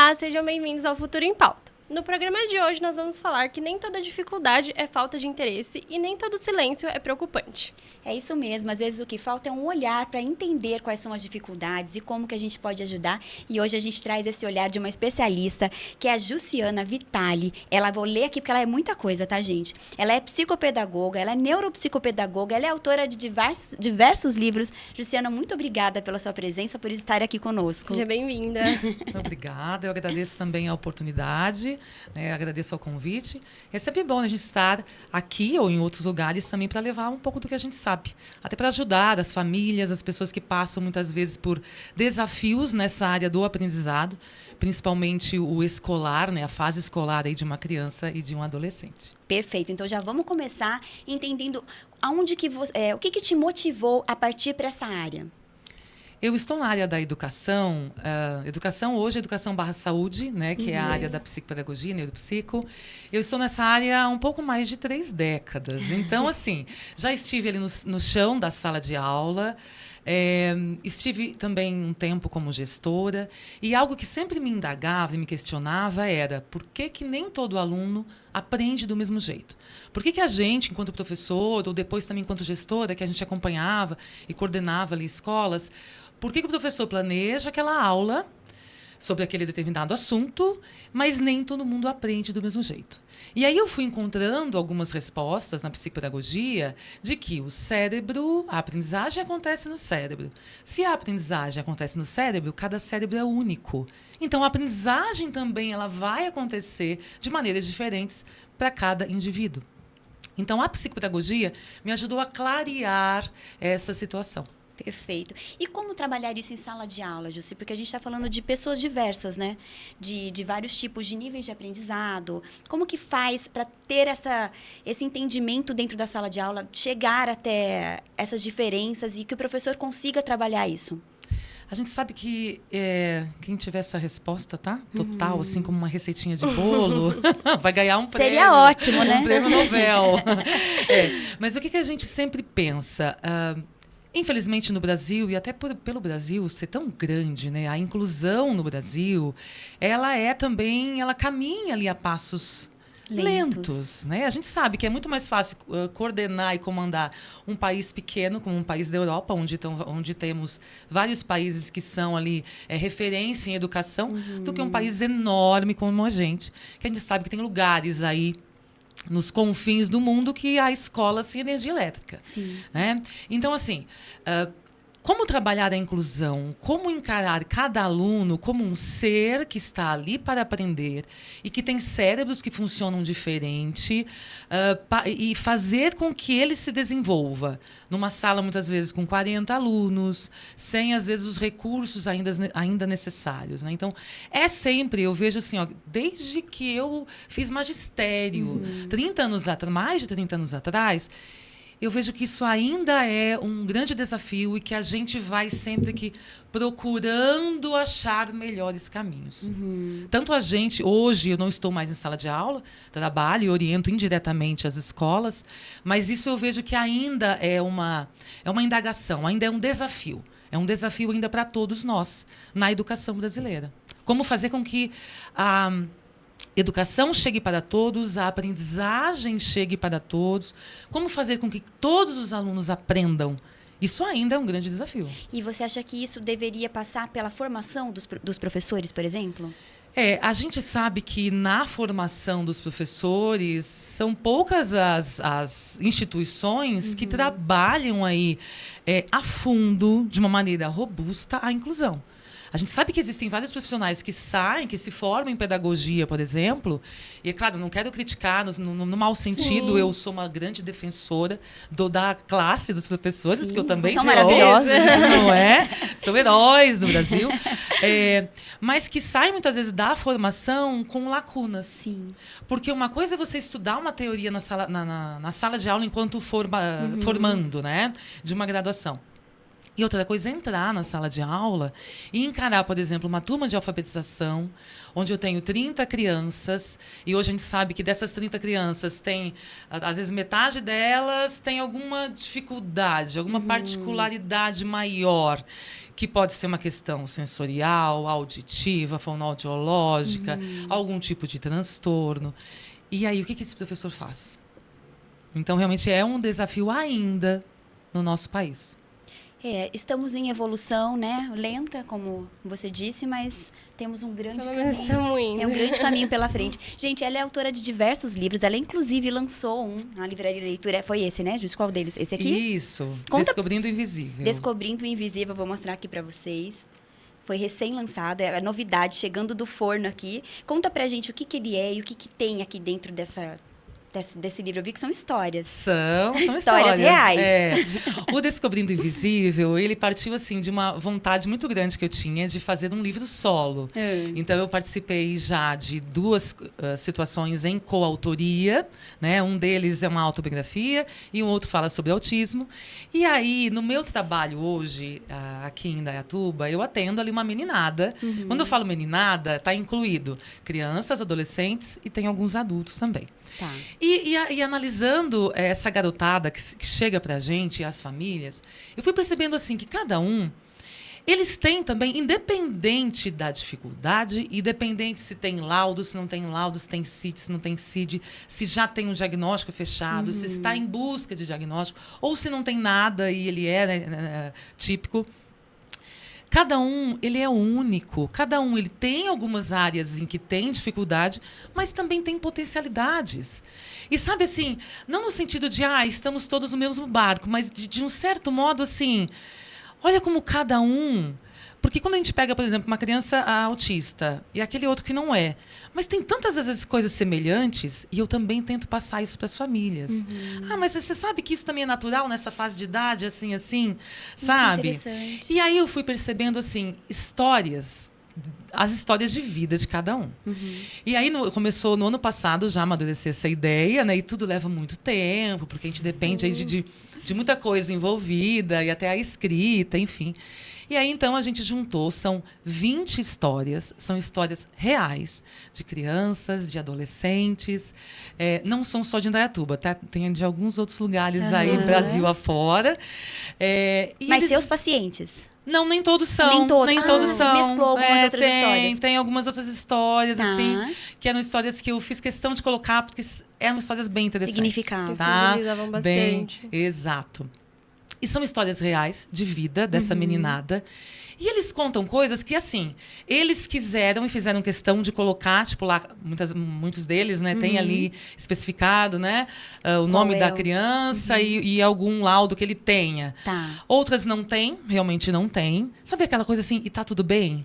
Olá, sejam bem-vindos ao Futuro em Pauta. No programa de hoje, nós vamos falar que nem toda dificuldade é falta de interesse e nem todo silêncio é preocupante. É isso mesmo, às vezes o que falta é um olhar para entender quais são as dificuldades e como que a gente pode ajudar. E hoje a gente traz esse olhar de uma especialista, que é a Jussiana Vitali. Ela, vou ler aqui porque ela é muita coisa, tá, gente? Ela é psicopedagoga, ela é neuropsicopedagoga, ela é autora de diversos livros. Jussiana, muito obrigada pela sua presença, por estar aqui conosco. Seja bem-vinda. Obrigada, eu agradeço também a oportunidade, agradeço ao convite. É sempre bom a gente estar aqui ou em outros lugares também para levar um pouco do que a gente sabe. Até para ajudar as famílias, as pessoas que passam muitas vezes por desafios nessa área do aprendizado, principalmente o escolar, a fase escolar aí de uma criança e de um adolescente. Perfeito, então já vamos começar entendendo o que te motivou a partir para essa área. Eu estou na área da educação, educação hoje, educação / saúde, que é a área da psicopedagogia, neuropsico. Eu estou nessa área há um pouco mais de 3 décadas. Então, assim, já estive ali no chão da sala de aula, estive também um tempo como gestora, e algo que sempre me indagava e me questionava era por que nem todo aluno aprende do mesmo jeito? Por que a gente, enquanto professor, ou depois também enquanto gestora, que a gente acompanhava e coordenava ali escolas, por que o professor planeja aquela aula sobre aquele determinado assunto, mas nem todo mundo aprende do mesmo jeito? E aí eu fui encontrando algumas respostas na psicopedagogia de que o cérebro, a aprendizagem acontece no cérebro. Se a aprendizagem acontece no cérebro, cada cérebro é único. Então a aprendizagem também ela vai acontecer de maneiras diferentes para cada indivíduo. Então a psicopedagogia me ajudou a clarear essa situação. Perfeito. E como trabalhar isso em sala de aula, Jussi? Porque a gente está falando de pessoas diversas, né? De vários tipos de níveis de aprendizado. Como que faz para ter esse entendimento dentro da sala de aula, chegar até essas diferenças e que o professor consiga trabalhar isso? A gente sabe que quem tiver essa resposta, tá? Total, assim como uma receitinha de bolo, vai ganhar um prêmio. Seria ótimo, né? Um prêmio Nobel. Mas o que a gente sempre pensa? Infelizmente, no Brasil, e até pelo Brasil ser tão grande, a inclusão no Brasil, ela caminha ali a passos lentos. A gente sabe que é muito mais fácil coordenar e comandar um país pequeno, como um país da Europa, onde temos vários países que são ali referência em educação, do que um país enorme como a gente sabe que tem lugares aí nos confins do mundo que há escolas sem energia elétrica. Sim. Então, assim, como trabalhar a inclusão? Como encarar cada aluno como um ser que está ali para aprender e que tem cérebros que funcionam diferente e fazer com que ele se desenvolva numa sala, muitas vezes, com 40 alunos, sem, às vezes, os recursos ainda necessários. Então, eu vejo assim, desde que eu fiz magistério, mais de 30 anos atrás, eu vejo que isso ainda é um grande desafio e que a gente vai sempre que procurando achar melhores caminhos. Tanto a gente, hoje eu não estou mais em sala de aula, trabalho e oriento indiretamente as escolas, mas isso eu vejo que ainda é uma indagação, ainda é um desafio. É um desafio ainda para todos nós, na educação brasileira. Como fazer com que a educação chegue para todos, a aprendizagem chegue para todos. Como fazer com que todos os alunos aprendam? Isso ainda é um grande desafio. E você acha que isso deveria passar pela formação dos professores, por exemplo? A gente sabe que na formação dos professores são poucas as instituições que trabalham aí a fundo, de uma maneira robusta, a inclusão. A gente sabe que existem vários profissionais que que se formam em pedagogia, por exemplo, e, é claro, não quero criticar no mau sentido. Sim. Eu sou uma grande defensora da classe dos professores, sim, porque eu também são maravilhosos, não é? São heróis do Brasil. Mas que saem, muitas vezes, da formação com lacunas. Sim. Porque uma coisa é você estudar uma teoria na sala de aula enquanto formando, de uma graduação. E outra coisa é entrar na sala de aula e encarar, por exemplo, uma turma de alfabetização, onde eu tenho 30 crianças, e hoje a gente sabe que dessas 30 crianças tem, às vezes, metade delas tem alguma dificuldade, alguma particularidade maior, que pode ser uma questão sensorial, auditiva, fonoaudiológica, algum tipo de transtorno. E aí, o que esse professor faz? Então, realmente, é um desafio ainda no nosso país. Estamos em evolução, né? Lenta, como você disse, mas temos um grande caminho. É um grande caminho pela frente. Gente, ela é autora de diversos livros. Ela, inclusive, lançou na Livraria Leitura. Foi esse, né, Jus? Qual deles? Esse aqui? Isso. Descobrindo o Invisível. Descobrindo o Invisível. Vou mostrar aqui para vocês. Foi recém-lançado. É a novidade, chegando do forno aqui. Conta pra gente o que ele é e o que tem aqui dentro desse livro. Eu vi que são histórias. São histórias reais. O Descobrindo o Invisível, ele partiu assim de uma vontade muito grande que eu tinha de fazer um livro solo. Então eu participei já de 2 situações em coautoria, né? Um deles é uma autobiografia e um outro fala sobre autismo. E aí, no meu trabalho hoje, aqui em Indaiatuba, eu atendo ali uma meninada. Quando eu falo meninada, está incluído crianças, adolescentes e tem alguns adultos também. Tá. E analisando essa garotada que chega pra gente, e as famílias, eu fui percebendo assim que cada um, eles têm também, independente da dificuldade, independente se tem laudo, se não tem laudo, se tem CID, se não tem CID, se já tem um diagnóstico fechado, se está em busca de diagnóstico, ou se não tem nada e ele é típico. Cada um, ele é único. Cada um, ele tem algumas áreas em que tem dificuldade, mas também tem potencialidades. E sabe assim, não no sentido de, estamos todos no mesmo barco, mas de um certo modo, assim, olha como cada um... Porque quando a gente pega, por exemplo, uma criança autista e aquele outro que não é, mas tem tantas vezes coisas semelhantes, e eu também tento passar isso para as famílias. Mas você sabe que isso também é natural nessa fase de idade, assim, sabe? Interessante. E aí eu fui percebendo, assim, as histórias de vida de cada um. E aí começou no ano passado já a amadurecer essa ideia, né? E tudo leva muito tempo, porque a gente depende aí de muita coisa envolvida, e até a escrita, enfim. E aí, então, a gente juntou, são 20 histórias, são histórias reais, de crianças, de adolescentes, não são só de Indaiatuba, tá? Tem de alguns outros lugares aí, Brasil afora. Mas seus pacientes? Não, nem todos são. Nem todos são. Mesclou algumas outras histórias. Tem algumas outras histórias, assim, que eram histórias que eu fiz questão de colocar, porque eram histórias bem interessantes. Significavam. Tá? Simbolizavam bastante. Exato. E são histórias reais, de vida, dessa meninada. E eles contam coisas que, assim, eles quiseram e fizeram questão de colocar, tipo, lá, muitos deles, né, tem ali especificado, né, o nome da criança e algum laudo que ele tenha. Tá. Outras não tem, realmente não tem. Sabe aquela coisa assim, e tá tudo bem?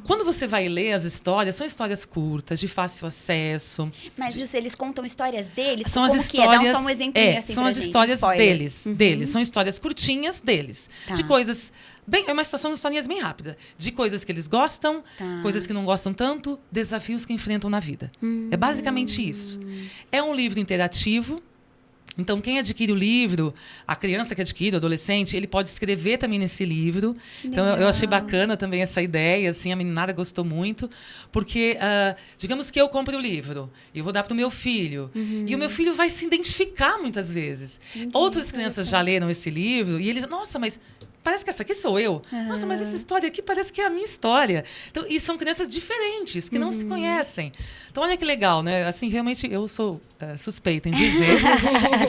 Quando você vai ler as histórias, são histórias curtas, de fácil acesso. Mas, Júcia, eles contam histórias deles? São as histórias, que é? Dá só um exemplinho assim são pra as gente, histórias spoiler. deles. São histórias curtinhas deles. Tá. De coisas... é uma situação de historinhas bem rápida. De coisas que eles gostam, coisas que não gostam tanto, desafios que enfrentam na vida. É basicamente isso. É um livro interativo. Então, quem adquire o livro, a criança que adquire, o adolescente, ele pode escrever também nesse livro. Então, eu achei bacana também essa ideia, assim, a meninada gostou muito, porque, digamos que eu compre o livro, e eu vou dar para o meu filho, e o meu filho vai se identificar muitas vezes. Outras crianças já leram esse livro, e eles, nossa, mas... parece que essa aqui sou eu. Nossa, mas essa história aqui parece que é a minha história. Então, e são crianças diferentes, que não se conhecem. Então, olha que legal, né? Assim, realmente, eu sou suspeita em dizer.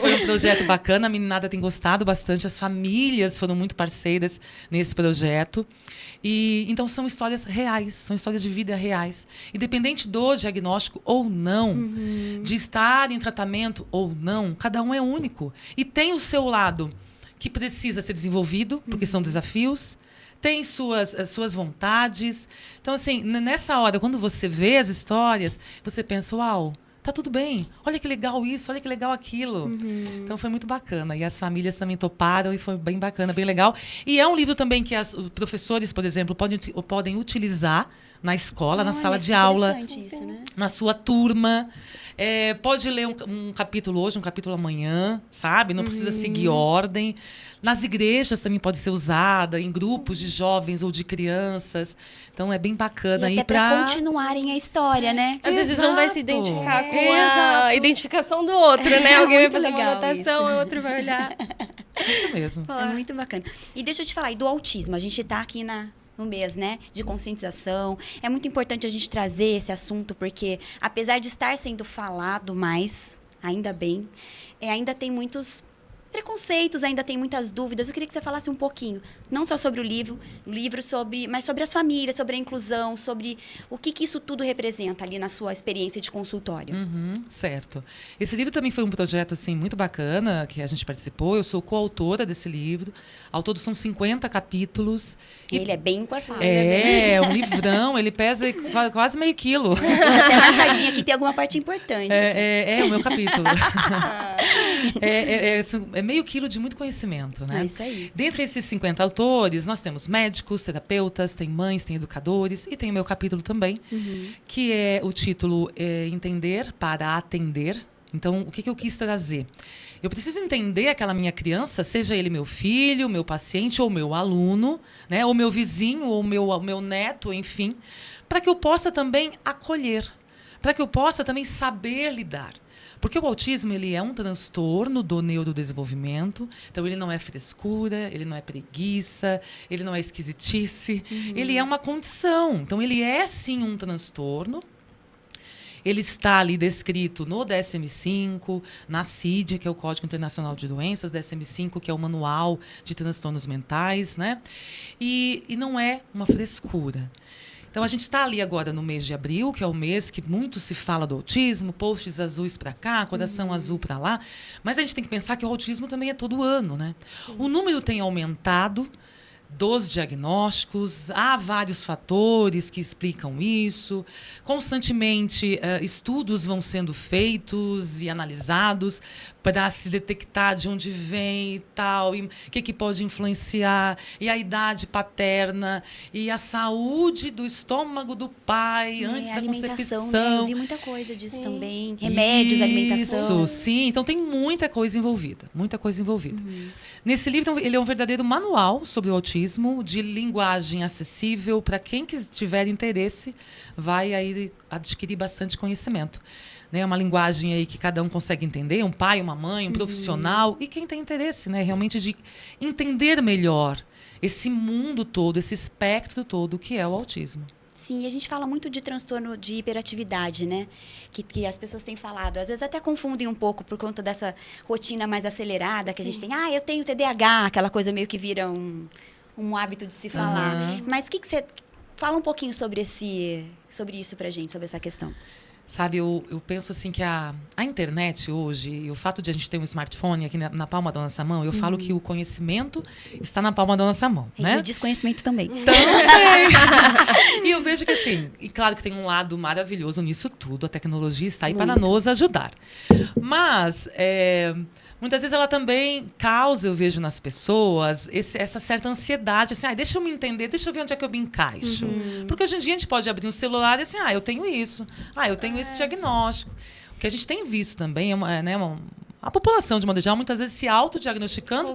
Foi um projeto bacana, a meninada tem gostado bastante, as famílias foram muito parceiras nesse projeto. E, então, são histórias reais, são histórias de vida reais. Independente do diagnóstico ou não, de estar em tratamento ou não, cada um é único. E tem o seu lado que precisa ser desenvolvido, porque são desafios, tem suas vontades. Então, assim, nessa hora, quando você vê as histórias, você pensa, uau, tá tudo bem, olha que legal isso, olha que legal aquilo. Então, foi muito bacana. E as famílias também toparam e foi bem bacana, bem legal. E é um livro também que os professores, por exemplo, podem utilizar na escola, na Olha, sala de que aula, interessante isso, né? na sua turma. Pode ler um capítulo hoje, um capítulo amanhã, sabe? Não precisa seguir ordem. Nas igrejas também pode ser usada, em grupos de jovens ou de crianças. Então é bem bacana. E até para continuarem a história, né? Às vezes um vai se identificar com a Exato. identificação do outro, né? Alguém vai Muito fazer uma legal anotação, isso. o outro vai olhar. Isso mesmo. É muito bacana. E deixa eu te falar, e do autismo, a gente está aqui no mês, né, de conscientização. É muito importante a gente trazer esse assunto, porque apesar de estar sendo falado mais, ainda bem, ainda tem muitos preconceitos, ainda tem muitas dúvidas. Eu queria que você falasse um pouquinho, não só sobre o livro mas sobre as famílias, sobre a inclusão, sobre o que isso tudo representa ali na sua experiência de consultório. Certo. Esse livro também foi um projeto assim, muito bacana, que a gente participou. Eu sou coautora desse livro. Ao todo são 50 capítulos. Ele é bem encorpado. É um livrão. Ele pesa quase meio quilo. Tá até marcadinho aqui, tem alguma parte importante. É o meu capítulo. É meio quilo de muito conhecimento, né? É isso aí. Dentre esses 50 autores, nós temos médicos, terapeutas, tem mães, tem educadores e tem o meu capítulo também, que é o título Entender para Atender. Então, o que eu quis trazer? Eu preciso entender aquela minha criança, seja ele meu filho, meu paciente ou meu aluno, né? Ou meu vizinho, ou meu neto, enfim, para que eu possa também acolher, para que eu possa também saber lidar. Porque o autismo ele é um transtorno do neurodesenvolvimento, então ele não é frescura, ele não é preguiça, ele não é esquisitice, ele é uma condição. Então ele é sim um transtorno. Ele está ali descrito no DSM-5, na CID, que é o Código Internacional de Doenças, DSM-5, que é o Manual de Transtornos Mentais, né? E não é uma frescura. Então, a gente está ali agora no mês de abril, que é o mês que muito se fala do autismo, posts azuis para cá, coração azul para lá. Mas a gente tem que pensar que o autismo também é todo ano, né? O número tem aumentado dos diagnósticos, há vários fatores que explicam isso. Constantemente, estudos vão sendo feitos e analisados para se detectar de onde vem e tal, e o que pode influenciar, e a idade paterna, e a saúde do estômago do pai antes da concepção. Né? Eu vi muita coisa disso também. Remédios, alimentação. Isso, sim. Então, tem muita coisa envolvida. Muita coisa envolvida. Nesse livro, ele é um verdadeiro manual sobre o autismo, de linguagem acessível. Para quem tiver interesse, vai aí adquirir bastante conhecimento. Né, uma linguagem aí que cada um consegue entender, um pai, uma mãe, um profissional, e quem tem interesse, né, realmente de entender melhor esse mundo todo, esse espectro todo que é o autismo. Sim, a gente fala muito de transtorno de hiperatividade, né? Que as pessoas têm falado. Às vezes até confundem um pouco por conta dessa rotina mais acelerada que a gente tem. Eu tenho TDAH, aquela coisa meio que vira um hábito de se falar. Mas o que você... Fala um pouquinho sobre isso pra gente, sobre essa questão. Sabe, eu penso assim que a internet hoje, e o fato de a gente ter um smartphone aqui na palma da nossa mão, eu falo que o conhecimento está na palma da nossa mão, né? E o desconhecimento também. E eu vejo que assim, e claro que tem um lado maravilhoso nisso tudo, a tecnologia está aí para nos ajudar. Mas, muitas vezes ela também causa, eu vejo nas pessoas, essa certa ansiedade, assim, deixa eu me entender, deixa eu ver onde é que eu me encaixo. Porque hoje em dia a gente pode abrir um celular e assim, eu tenho isso, eu tenho esse diagnóstico. O que a gente tem visto também a população, de modo geral, muitas vezes se autodiagnosticando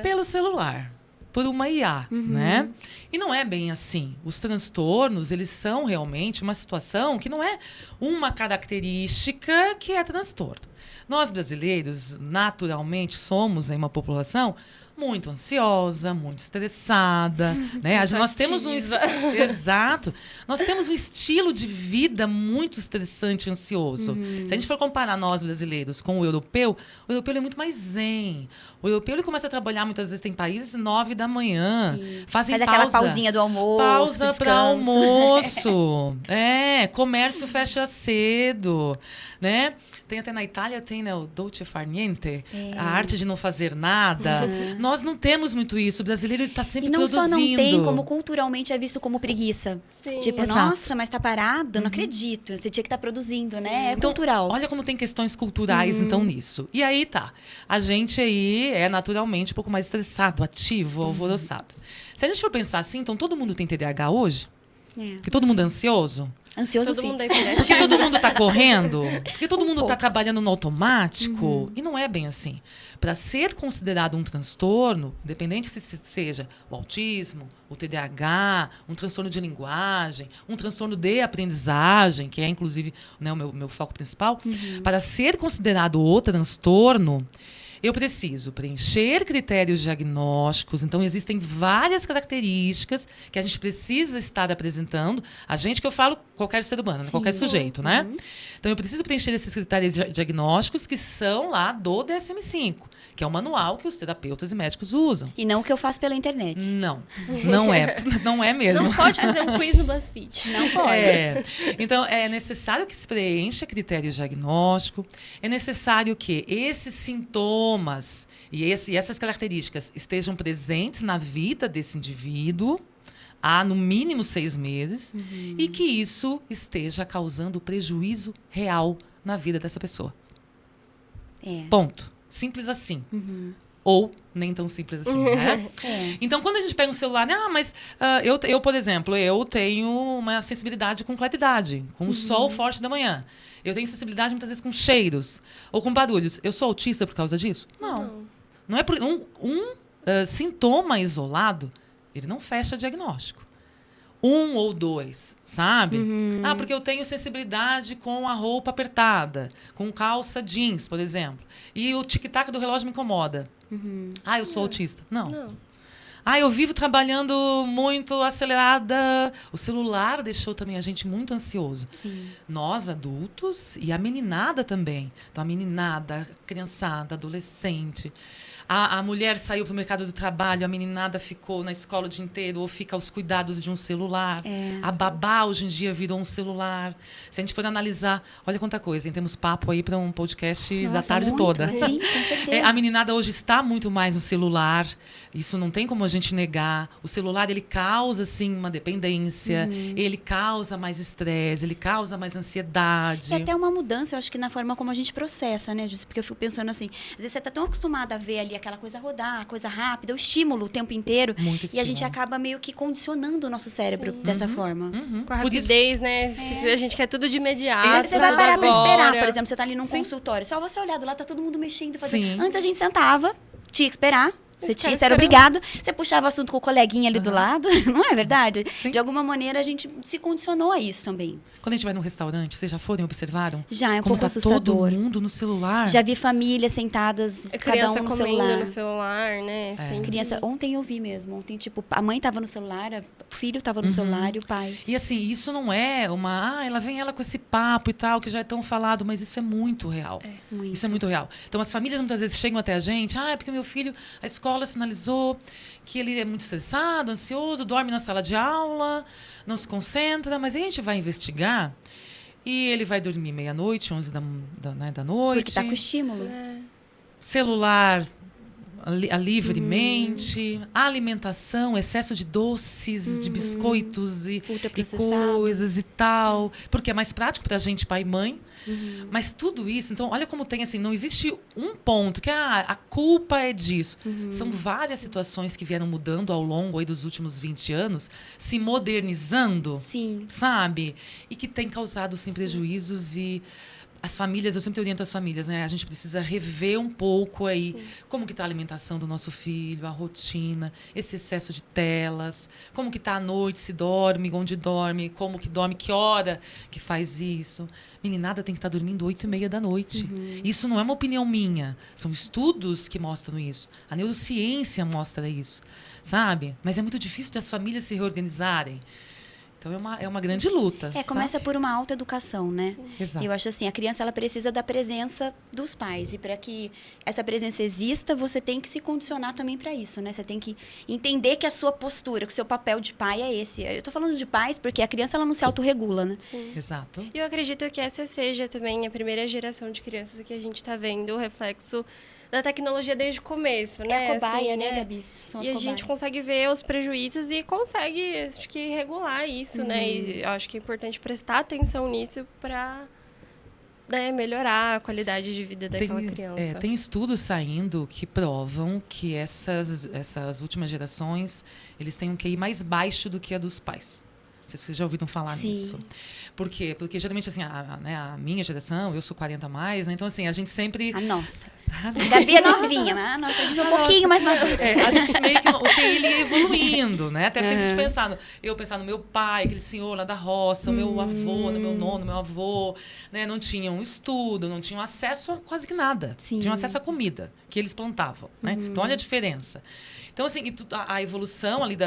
pelo celular, por uma IA, né? E não é bem assim. Os transtornos, eles são realmente uma situação que não é uma característica que é transtorno. Nós, brasileiros, naturalmente, somos uma população muito ansiosa, muito estressada, né? Nós temos Exato. Nós temos um estilo de vida muito estressante e ansioso. Se a gente for comparar nós, brasileiros, com o europeu ele é muito mais zen. O europeu ele começa a trabalhar, muitas vezes tem países 9 da manhã. Faz aquela pausinha do almoço. Pausa para almoço. Comércio fecha cedo, né? Tem até na Itália, né, o dolce far niente, a arte de não fazer nada. Nós não temos muito isso. O brasileiro está sempre produzindo. E não só não tem, como culturalmente é visto como preguiça. Sim. Tipo, nossa, mas tá parado? Não acredito. Você tinha que estar produzindo, né? É então, cultural. Olha como tem questões culturais, então, nisso. E aí tá. A gente aí é naturalmente um pouco mais estressado, ativo, alvoroçado. Se a gente for pensar assim, então todo mundo tem TDAH hoje? Porque todo mundo é ansioso? Ansioso, Todo sim. mundo é hiperativo. Porque todo mundo está correndo? Porque todo mundo está pouco. trabalhando no automático? E não é bem assim. Para ser considerado um transtorno, independente se seja o autismo, o TDAH, um transtorno de linguagem, um transtorno de aprendizagem, que é inclusive, né, o meu foco principal, para ser considerado o transtorno, eu preciso preencher critérios diagnósticos. Então, existem várias características que a gente precisa estar apresentando. A gente, que eu falo, qualquer ser humano, né? Qualquer sujeito, né? Então, eu preciso preencher esses critérios diagnósticos que são lá do DSM-5, que é o manual que os terapeutas e médicos usam. E não o que eu faço pela internet. Não, não é. Não é mesmo. Não pode fazer um quiz no BuzzFeed. Não pode. Então, é necessário que se preencha critério diagnóstico, é necessário que esses sintomas e essas características estejam presentes na vida desse indivíduo há, no mínimo, 6 meses, e que isso esteja causando prejuízo real na vida dessa pessoa. Ponto. Simples assim. Ou nem tão simples assim, né? Então, quando a gente pega um celular, mas eu, por exemplo, eu tenho uma sensibilidade com claridade, com o sol forte da manhã. Eu tenho sensibilidade, muitas vezes, com cheiros ou com barulhos. Eu sou autista por causa disso? Não. Não é por sintoma isolado, ele não fecha diagnóstico. 1 ou 2, sabe? Porque eu tenho sensibilidade com a roupa apertada, com calça jeans, por exemplo. E o tic-tac do relógio me incomoda. Eu sou autista. Não. Eu vivo trabalhando muito acelerada. O celular deixou também a gente muito ansioso. Sim. Nós, adultos, e a meninada também. Então, a meninada, a criançada, adolescente. A mulher saiu para o mercado do trabalho, a meninada ficou na escola o dia inteiro ou fica aos cuidados de um celular. A babá, hoje em dia, virou um celular. Se a gente for analisar, olha quanta coisa. Hein? Temos papo aí para um podcast da tarde muito. toda. Sim, com certeza. A meninada hoje está muito mais no celular. Isso não tem como a gente negar. O celular, ele causa, sim, uma dependência. Ele causa mais estresse, ele causa mais ansiedade. E até uma mudança, eu acho que na forma como a gente processa, né, Jússi? Porque eu fico pensando assim, às vezes você está tão acostumada a ver ali aquela coisa rodar, coisa rápida, o estímulo o tempo inteiro. Muito E a estímulo. gente acaba meio que condicionando o nosso cérebro dessa forma. Com a Por isso- rapidez, né? A gente quer tudo de imediato. Às vezes você vai tudo parar pra agora. esperar, por exemplo, você tá ali num consultório, só você olhar do lado, tá todo mundo mexendo, fazendo. Sim. Antes a gente sentava, tinha que esperar. Você Ficava era esperando. obrigado, você puxava o assunto com o coleguinha ali do lado, não é verdade? Sim. De alguma maneira a gente se condicionou a isso também. Quando a gente vai num restaurante, vocês já foram e observaram? Já, é um como pouco tá assustador. todo mundo no celular. Já vi famílias sentadas, A cada criança um no comendo celular. no celular, né? Sempre. Criança, ontem eu vi mesmo, ontem tipo, a mãe tava no celular, o filho tava no celular e o pai. E assim, isso não é uma... ela vem ela com esse papo e tal, que já é tão falado, mas isso é muito real. Muito. Isso é muito real. Então, as famílias muitas vezes chegam até a gente, é porque meu filho, a escola sinalizou que ele é muito estressado, ansioso, dorme na sala de aula, não se concentra, mas aí a gente vai investigar e ele vai dormir meia-noite, 11 da noite. Porque tá com estímulo. Celular livremente, alimentação, excesso de doces, de biscoitos e Ultraprocessados. coisas e tal, porque é mais prático para a gente, pai e mãe. Mas tudo isso, então, olha como tem assim, não existe um ponto que a culpa é disso. São várias situações que vieram mudando ao longo aí dos últimos 20 anos, se modernizando, Sim. sabe? E que tem causado, sim, prejuízos e as famílias, eu sempre oriento as famílias, né? A gente precisa rever um pouco aí como que está a alimentação do nosso filho, a rotina, esse excesso de telas, como que está a noite, se dorme, onde dorme, como que dorme, que hora que faz isso. Meninada tem que estar dormindo 8h30 da noite. Isso não é uma opinião minha, são estudos que mostram isso. A neurociência mostra isso, sabe? Mas é muito difícil das famílias se reorganizarem. Então, é uma grande luta. Começa sabe? por uma autoeducação, né? Exato. Eu acho assim, a criança ela precisa da presença dos pais. E para que essa presença exista, você tem que se condicionar também para isso, né? Você tem que entender que a sua postura, que o seu papel de pai é esse. Eu tô falando de pais porque a criança ela não se autorregula, né? Sim. Exato. E eu acredito que essa seja também a primeira geração de crianças que a gente está vendo o reflexo da tecnologia desde o começo, né? É a cobaia, Assim, né, Gabi? São as E a cobaias. gente consegue ver os prejuízos e consegue, acho que, regular isso, né? E eu acho que é importante prestar atenção nisso para melhorar a qualidade de vida daquela criança. Tem estudos saindo que provam que essas últimas gerações eles têm um QI mais baixo do que a dos pais. sei se vocês já ouviram falar Sim. nisso. Por quê? Porque geralmente, assim, a minha geração, eu sou 40 a mais, né? Então, assim, a gente sempre... A nossa. Gabi é novinha, mas a nossa, a gente é um pouquinho mais madura. A gente meio que... O QI, ele ia evoluindo, né? Até porque a gente pensar no meu pai, aquele senhor lá da roça, o meu avô, no meu nono, meu avô, né? Não tinham estudo, não tinham acesso a quase que nada. Sim. Tinham acesso à comida que eles plantavam, né? Então, olha a diferença. Então, assim, a evolução ali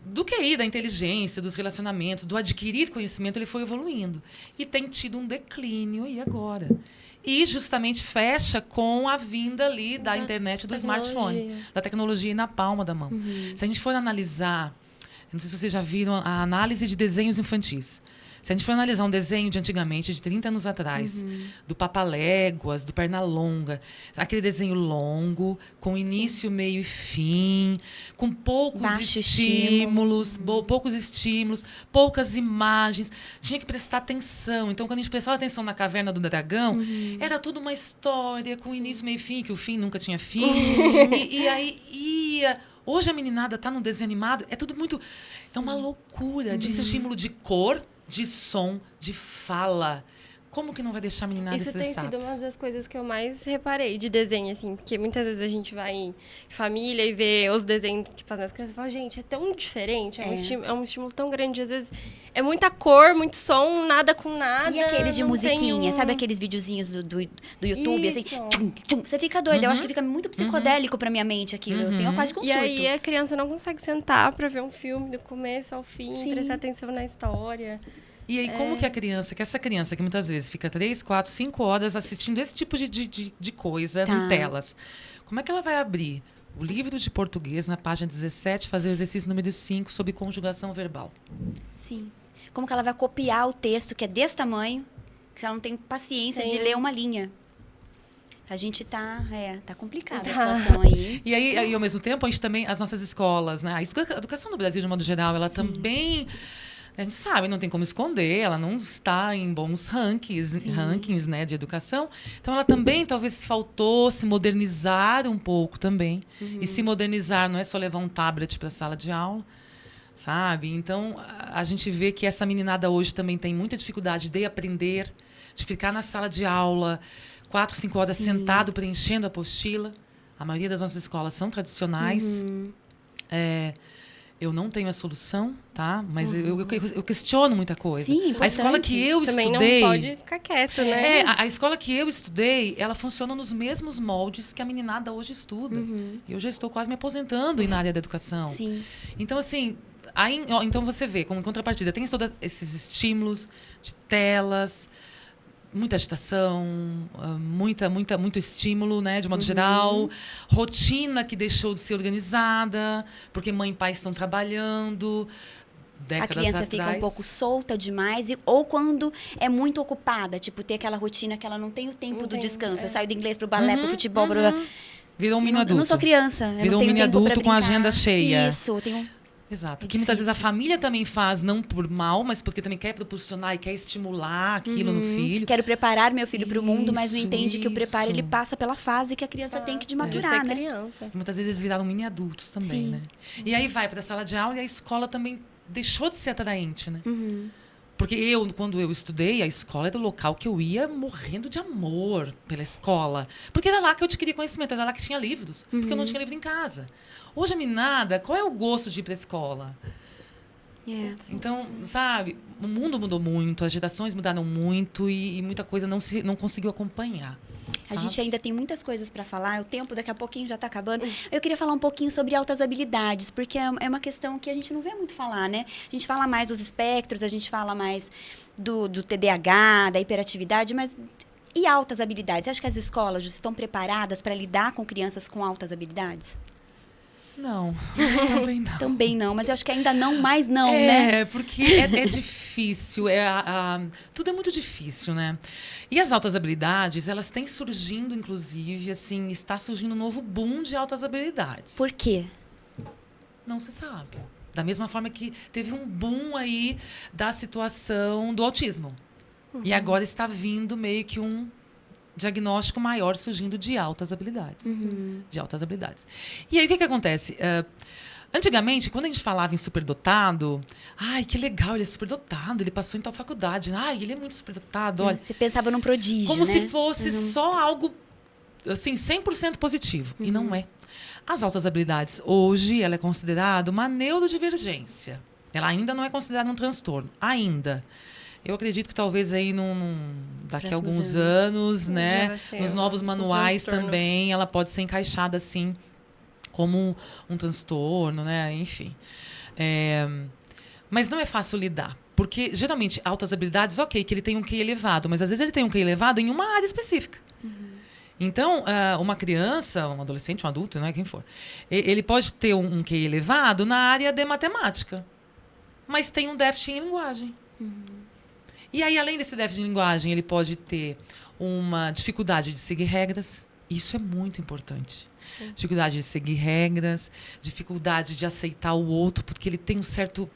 do QI, da inteligência, dos relacionamentos, do adquirir conhecimento, ele foi evoluindo. E tem tido um declínio aí agora. E justamente fecha com a vinda ali da internet, do smartphone, da tecnologia na palma da mão. Se a gente for analisar, não sei se vocês já viram a análise de desenhos infantis. Se a gente for analisar um desenho de antigamente, de 30 anos atrás, do Papaléguas, do Pernalonga, aquele desenho longo, com início, meio e fim, com poucos estímulos, poucas imagens. Tinha que prestar atenção. Então, quando a gente prestava atenção na Caverna do Dragão, era tudo uma história com início, meio e fim, que o fim nunca tinha fim. E aí ia... Hoje a meninada está num desenho animado, é tudo muito... É uma loucura de estímulo de cor, de som, de fala. Como que não vai deixar a meninada estressada? Isso tem sido uma das coisas que eu mais reparei de desenho, assim. Porque muitas vezes a gente vai em família e vê os desenhos que fazem as crianças e fala, gente, é tão diferente. É um estímulo tão grande. Às vezes é muita cor, muito som, nada com nada. E aqueles de musiquinha, sabe aqueles videozinhos do YouTube, assim? Tchum, tchum, você fica doida. Eu acho que fica muito psicodélico pra minha mente aquilo. Eu tenho quase que um surto. E aí a criança não consegue sentar pra ver um filme do começo ao fim, prestar atenção na história. E aí, como que essa criança que muitas vezes fica 3, 4, 5 horas assistindo esse tipo de coisa em telas, como é que ela vai abrir o livro de português na página 17, fazer o exercício número 5 sobre conjugação verbal? Sim. Como que ela vai copiar o texto que é desse tamanho, que ela não tem paciência de ler uma linha? A gente tá complicada a situação aí. E aí, ao mesmo tempo, a gente também, as nossas escolas, né? A educação no Brasil, de modo geral, ela também... A gente sabe, não tem como esconder, ela não está em bons rankings, né, de educação. Então, ela também talvez faltou se modernizar um pouco também. E se modernizar não é só levar um tablet para a sala de aula, sabe? Então, a gente vê que essa meninada hoje também tem muita dificuldade de aprender, de ficar na sala de aula 4, 5 horas sentado, preenchendo a apostila. A maioria das nossas escolas são tradicionais. Eu não tenho a solução, tá? Mas eu questiono muita coisa. Sim, importante. A escola que eu também estudei... não pode ficar quieto, né? A escola que eu estudei, ela funciona nos mesmos moldes que a meninada hoje estuda. Eu já estou quase me aposentando na área da educação. Sim. Então, assim... então, você vê, como contrapartida, tem todos esses estímulos de telas... Muita agitação, muito estímulo, né, de modo geral. Rotina que deixou de ser organizada, porque mãe e pai estão trabalhando. A criança fica um pouco solta demais, ou quando é muito ocupada, tipo, ter aquela rotina que ela não tem o tempo do descanso. Eu saio do inglês pro balé, pro futebol, Virou um mini adulto. Eu não sou criança. Virou um mini adulto com a agenda cheia. Isso, eu tenho... Exato. Que muitas vezes a família também faz, não por mal, mas porque também quer proporcionar e quer estimular aquilo no filho. Quero preparar meu filho para o mundo, mas não entende que o preparo ele passa pela fase que a criança tem que de maturar, né? Criança. E muitas vezes eles viraram mini adultos também, né? E aí vai para a sala de aula e a escola também deixou de ser atraente, né? Porque quando eu estudei, a escola era o local que eu ia morrendo de amor pela escola. Porque era lá que eu adquiri conhecimento, era lá que tinha livros. Porque eu não tinha livro em casa. Hoje, a meninada, qual é o gosto de ir para a escola? Então, sabe, o mundo mudou muito, as gerações mudaram muito e muita coisa não conseguiu acompanhar. A gente ainda tem muitas coisas para falar, o tempo daqui a pouquinho já está acabando. Eu queria falar um pouquinho sobre altas habilidades, porque é uma questão que a gente não vê muito falar, né? A gente fala mais dos espectros, a gente fala mais do TDAH, da hiperatividade, mas e altas habilidades? Você acha que as escolas estão preparadas para lidar com crianças com altas habilidades? Não, também não. Também não, mas eu acho que ainda não, mais não, né? Porque é difícil, tudo é muito difícil, né? E as altas habilidades, elas têm surgindo, inclusive, assim, está surgindo um novo boom de altas habilidades. Por quê? Não se sabe. Da mesma forma que teve um boom aí da situação do autismo. E agora está vindo meio que um diagnóstico maior surgindo de altas habilidades. De altas habilidades. E aí, o que acontece? Antigamente, quando a gente falava em superdotado, ai, que legal, ele é superdotado, ele passou em tal faculdade, ai, ele é muito superdotado, olha. Você pensava num prodígio, Como né? se fosse só algo, assim, 100% positivo. E não é. As altas habilidades, hoje, ela é considerada uma neurodivergência. Ela ainda não é considerada um transtorno. Ainda. Eu acredito que talvez aí daqui a alguns anos, né, nos novos manuais também, ela pode ser encaixada assim como um transtorno, né, enfim. Mas não é fácil lidar, porque geralmente altas habilidades, ok, que ele tem um QI elevado, mas às vezes ele tem um QI elevado em uma área específica. Então, uma criança, um adolescente, um adulto, né, quem for, ele pode ter um QI elevado na área de matemática, mas tem um déficit em linguagem. E aí, além desse déficit de linguagem, ele pode ter uma dificuldade de seguir regras. Isso é muito importante. Sim. Dificuldade de seguir regras, dificuldade de aceitar o outro, porque ele tem um certo...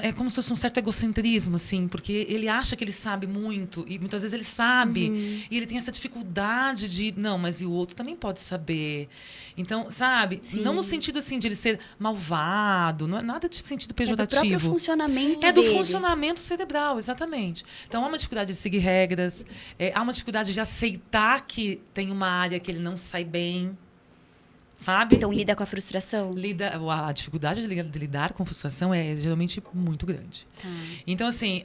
É como se fosse um certo egocentrismo, assim, porque ele acha que ele sabe muito, e muitas vezes ele sabe, e ele tem essa dificuldade de... Não, mas e o outro também pode saber. Então, sabe? Sim. Não no sentido, assim, de ele ser malvado, não é nada de sentido pejorativo. É do próprio funcionamento É do dele. funcionamento cerebral, exatamente. Então, há uma dificuldade de seguir regras, há uma dificuldade de aceitar que tem uma área que ele não sai bem, sabe? Então, lida com a frustração? A dificuldade de lidar com frustração é geralmente muito grande. Tá. Então, assim...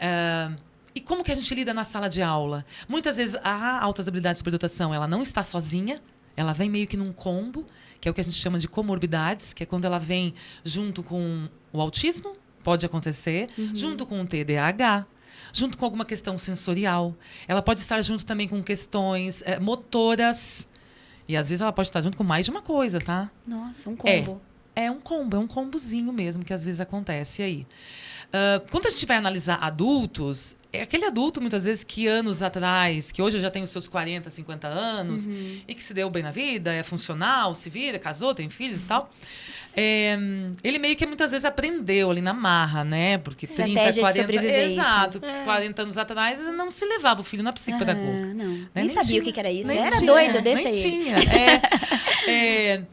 E como que a gente lida na sala de aula? Muitas vezes, a altas habilidades de superdotação, ela não está sozinha, ela vem meio que num combo, que é o que a gente chama de comorbidades, que é quando ela vem junto com o autismo, pode acontecer, junto com o TDAH, junto com alguma questão sensorial. Ela pode estar junto também com questões motoras. E às vezes ela pode estar junto com mais de uma coisa, tá? Nossa, um combo. É um combo, é um combozinho mesmo que às vezes acontece aí. Quando a gente vai analisar adultos, é aquele adulto, muitas vezes, que anos atrás, que hoje já tem os seus 40, 50 anos, e que se deu bem na vida, é funcional, se vira, casou, tem filhos e tal. Ele meio que muitas vezes aprendeu ali na marra, né? Porque 30, 40... Exato. 40 anos atrás não se levava o filho na psicopedagoga. Não. Né? Nem sabia o que era isso. Era tinha, doido, deixa nem ele. Tinha.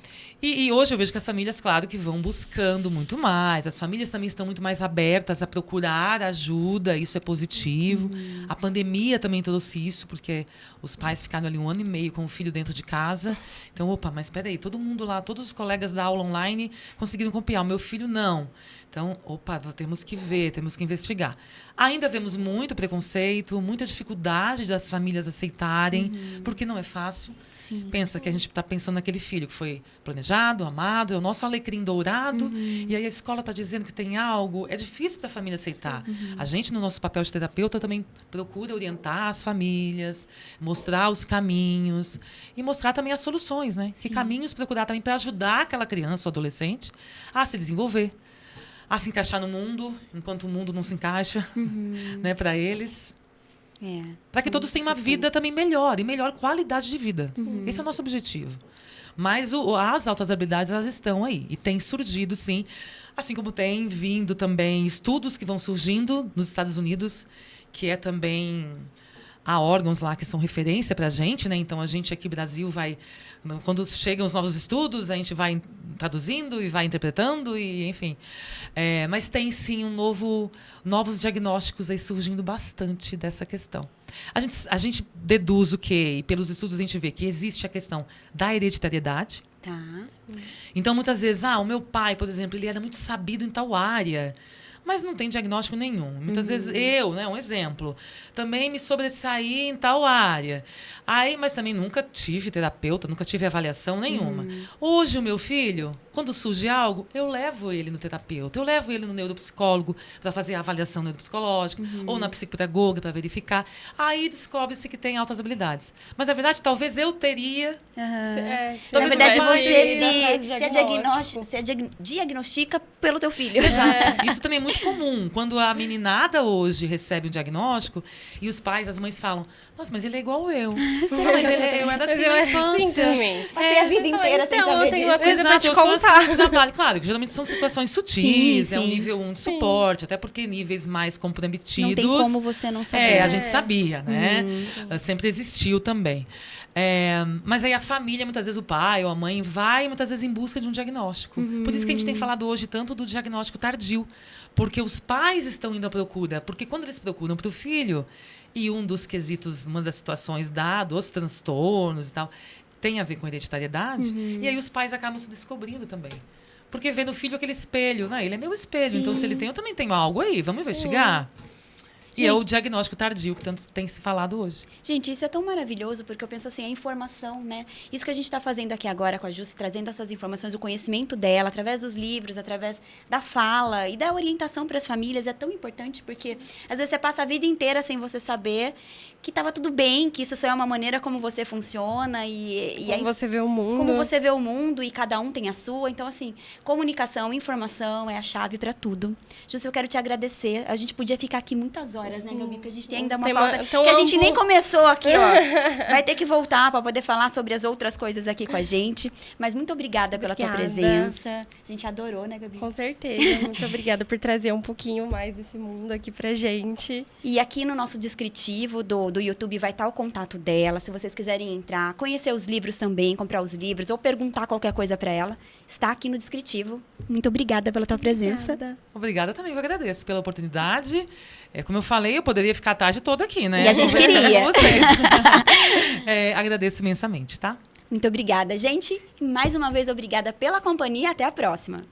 E hoje eu vejo que as famílias, claro, que vão buscando muito mais. As famílias também estão muito mais abertas a procurar ajuda, isso é positivo. A pandemia também trouxe isso, porque os pais ficaram ali 1 ano e meio com o filho dentro de casa. Então, opa, mas espera aí, todo mundo lá, todos os colegas da aula online conseguiram copiar, o meu filho não. Então, opa, temos que ver, temos que investigar. Ainda vemos muito preconceito, muita dificuldade das famílias aceitarem, porque não é fácil. Sim. Pensa que a gente está pensando naquele filho que foi planejado, amado, é o nosso alecrim dourado, e aí a escola está dizendo que tem algo. É difícil para a família aceitar. A gente, no nosso papel de terapeuta, também procura orientar as famílias, mostrar os caminhos e mostrar também as soluções, né? Que caminhos procurar também para ajudar aquela criança ou adolescente a se desenvolver, a se encaixar no mundo, enquanto o mundo não se encaixa, né, para eles. Para que todos tenham uma vida também melhor, e melhor qualidade de vida. Esse é o nosso objetivo. Mas as altas habilidades, elas estão aí. E tem surgido, sim. Assim como tem vindo também estudos que vão surgindo nos Estados Unidos, que é também... Há órgãos lá que são referência para a gente, né? Então, a gente aqui no Brasil vai... Quando chegam os novos estudos, a gente vai traduzindo e vai interpretando, e enfim. Mas tem, sim, novos diagnósticos aí surgindo bastante dessa questão. A gente deduz o quê? E pelos estudos a gente vê que existe a questão da hereditariedade. Tá. Então, muitas vezes, o meu pai, por exemplo, ele era muito sabido em tal área, mas não tem diagnóstico nenhum. Muitas vezes eu, né, um exemplo, também me sobressaí em tal área. Mas também nunca tive terapeuta, nunca tive avaliação nenhuma. Hoje, o meu filho, quando surge algo, eu levo ele no terapeuta, eu levo ele no neuropsicólogo para fazer a avaliação neuropsicológica, ou na psicopedagoga para verificar. Aí descobre-se que tem altas habilidades. Mas, na verdade, talvez eu teria... Na verdade, você diagnostica pelo teu filho. Exato. Isso também é muito comum. Quando a meninada hoje recebe um diagnóstico e os pais, as mães falam, nossa, mas ele é igual eu. Mas eu era assim na infância. Passei a vida inteira sem saber disso. Uma coisa pra te contar. Assim, claro, que geralmente são situações sutis, sim. É um nível 1 de suporte, até porque níveis mais comprometidos... Não tem como você não saber. A gente sabia, né? Sempre existiu também. Mas aí a família, muitas vezes o pai ou a mãe, vai muitas vezes em busca de um diagnóstico. Por isso que a gente tem falado hoje tanto do diagnóstico tardio. Porque os pais estão indo à procura. Porque quando eles procuram para o filho, e um dos quesitos, uma das situações dos transtornos e tal, tem a ver com hereditariedade, e aí os pais acabam se descobrindo também. Porque vê no filho aquele espelho, né? Ele é meu espelho, então se ele tem, eu também tenho algo aí, vamos investigar. E é o diagnóstico tardio que tanto tem se falado hoje. Gente, isso é tão maravilhoso, porque eu penso assim, a informação, né? Isso que a gente está fazendo aqui agora com a Jussi, trazendo essas informações, o conhecimento dela, através dos livros, através da fala e da orientação para as famílias, é tão importante, porque às vezes você passa a vida inteira sem você saber que estava tudo bem, que isso só é uma maneira como você funciona e como você vê o mundo. Como você vê o mundo e cada um tem a sua. Então, assim, comunicação, informação é a chave para tudo. Jussi, eu quero te agradecer. A gente podia ficar aqui muitas horas, né, Gabi? Porque a gente tem ainda uma pauta que a gente nem começou aqui, ó. Vai ter que voltar para poder falar sobre as outras coisas aqui com a gente. Mas muito obrigada pela tua presença. A gente adorou, né, Gabi? Com certeza. Muito obrigada por trazer um pouquinho mais desse mundo aqui pra gente. E aqui no nosso descritivo do YouTube vai estar o contato dela. Se vocês quiserem entrar, conhecer os livros também, comprar os livros ou perguntar qualquer coisa para ela, está aqui no descritivo. Muito obrigada pela tua presença. Obrigada também, eu agradeço pela oportunidade. Como eu falei, eu poderia ficar a tarde toda aqui, né? E a gente queria. Agradeço imensamente, tá? Muito obrigada, gente. E mais uma vez, obrigada pela companhia. Até a próxima.